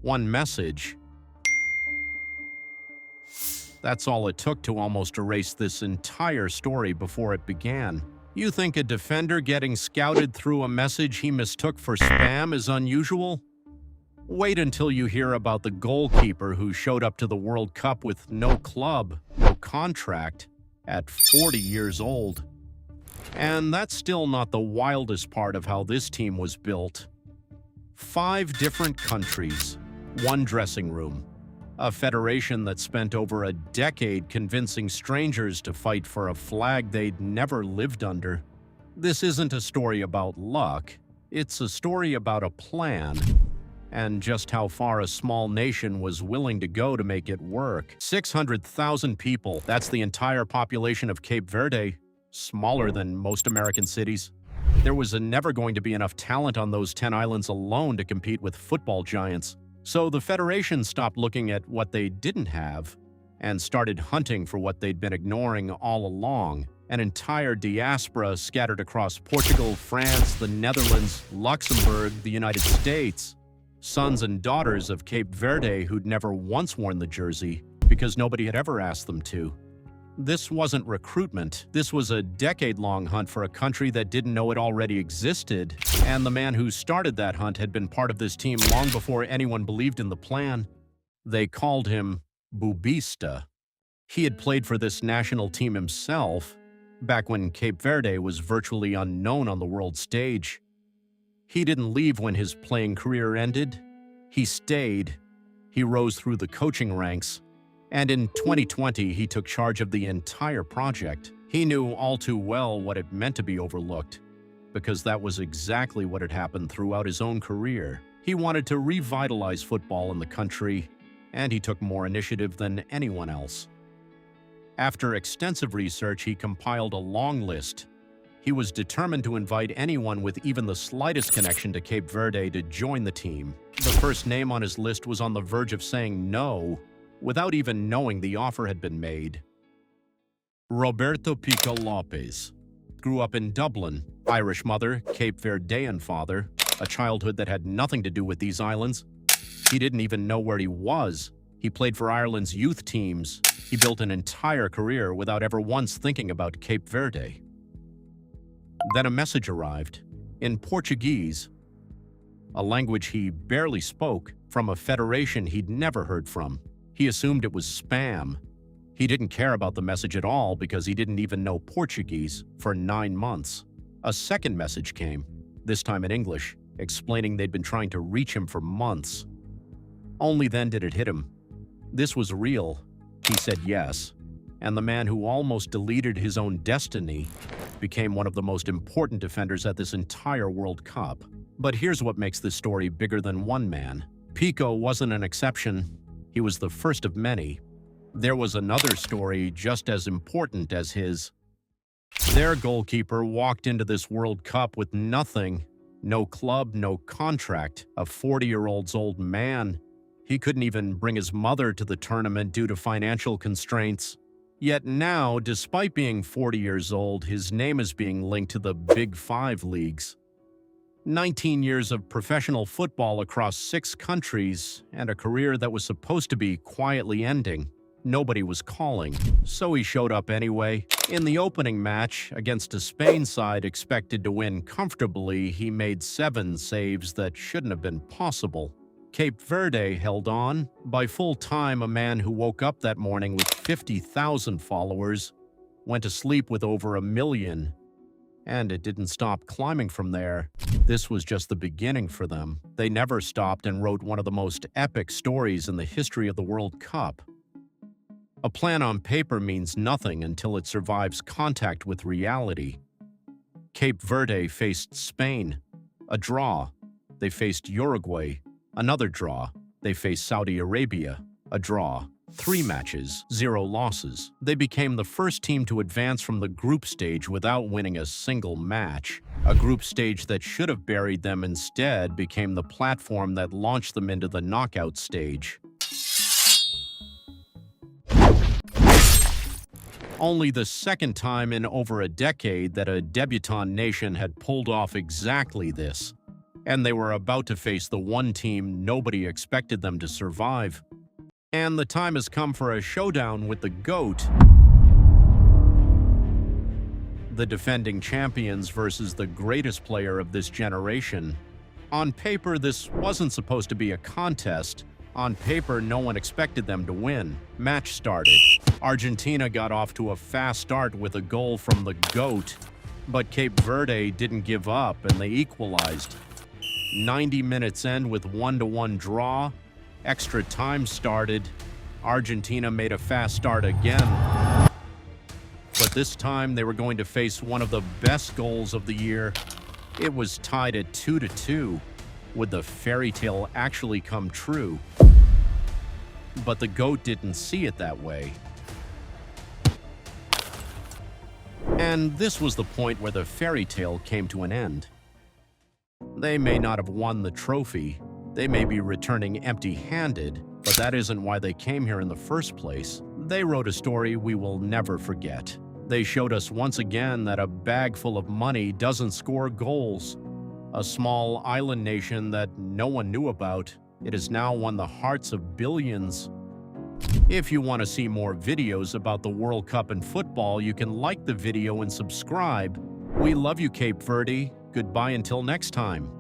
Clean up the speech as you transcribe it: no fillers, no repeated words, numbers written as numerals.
One message. That's all it took to almost erase this entire story before it began. You think a defender getting scouted through a message he mistook for spam is unusual? Wait until you hear about the goalkeeper who showed up to the World Cup with no club, no contract, at 40 years old. And that's still not the wildest part of how this team was built. 5 different countries, 1 dressing room, a federation that spent over a decade convincing strangers to fight for a flag they'd never lived under. This isn't a story about luck, it's a story about a plan, and just how far a small nation was willing to go to make it work. 600,000 people, that's the entire population of Cape Verde, smaller than most American cities. There was never going to be enough talent on those 10 islands alone to compete with football giants. So the Federation stopped looking at what they didn't have and started hunting for what they'd been ignoring all along. An entire diaspora scattered across Portugal, France, the Netherlands, Luxembourg, the United States. Sons and daughters of Cape Verde who'd never once worn the jersey because nobody had ever asked them to. This wasn't recruitment. This was a decade-long hunt for a country that didn't know it already existed, and the man who started that hunt had been part of this team long before anyone believed in the plan. They called him Bubista. He had played for this national team himself, back when Cape Verde was virtually unknown on the world stage. He didn't leave when his playing career ended. He stayed. He rose through the coaching ranks. And in 2020, he took charge of the entire project. He knew all too well what it meant to be overlooked, because that was exactly what had happened throughout his own career. He wanted to revitalize football in the country, and he took more initiative than anyone else. After extensive research, he compiled a long list. He was determined to invite anyone with even the slightest connection to Cape Verde to join the team. The first name on his list was on the verge of saying no, without even knowing the offer had been made. Roberto Pico Lopes grew up in Dublin, Irish mother, Cape Verdean father, a childhood that had nothing to do with these islands. He didn't even know where he was. He played for Ireland's youth teams. He built an entire career without ever once thinking about Cape Verde. Then a message arrived, in Portuguese, a language he barely spoke, from a federation he'd never heard from. He assumed it was spam. He didn't care about the message at all because he didn't even know Portuguese for 9 months. A second message came, this time in English, explaining they'd been trying to reach him for months. Only then did it hit him. This was real. He said yes. And the man who almost deleted his own destiny became one of the most important defenders at this entire World Cup. But here's what makes this story bigger than one man. Pico wasn't an exception. He was the first of many. There was another story just as important as his. Their goalkeeper walked into this World Cup with nothing. No club, no contract. A 40-year-old man. He couldn't even bring his mother to the tournament due to financial constraints. Yet now, despite being 40 years old, his name is being linked to the Big Five leagues. 19 years of professional football across 6 countries, and a career that was supposed to be quietly ending. Nobody was calling, so he showed up anyway. In the opening match, against a Spain side expected to win comfortably, he made 7 saves that shouldn't have been possible. Cape Verde held on. By full time, a man who woke up that morning with 50,000 followers went to sleep with over 1 million. And it didn't stop climbing from there. This was just the beginning for them. They never stopped and wrote one of the most epic stories in the history of the World Cup. A plan on paper means nothing until it survives contact with reality. Cape Verde faced Spain, a draw. They faced Uruguay, another draw. They faced Saudi Arabia, a draw. 3 matches, 0 losses. They became the first team to advance from the group stage without winning a single match. A group stage that should have buried them instead became the platform that launched them into the knockout stage. Only the second time in over a decade that a debutante nation had pulled off exactly this. and they were about to face the one team nobody expected them to survive. And the time has come for a showdown with the GOAT, the defending champions versus the greatest player of this generation. On paper, this wasn't supposed to be a contest. On paper, no one expected them to win. Match started. Argentina got off to a fast start with a goal from the GOAT, but Cape Verde didn't give up and they equalized. 90 minutes end with 1-1 draw. Extra time started. Argentina made a fast start again. But this time they were going to face one of the best goals of the year. It was tied at 2-2. Would the fairy tale actually come true? But the GOAT didn't see it that way. And this was the point where the fairy tale came to an end. They may not have won the trophy, they may be returning empty-handed, but that isn't why they came here in the first place. They wrote a story we will never forget. They showed us once again that a bag full of money doesn't score goals. A small island nation that no one knew about, it has now won the hearts of billions. If you want to see more videos about the World Cup and football, you can like the video and subscribe. We love you, Cape Verde. Goodbye until next time.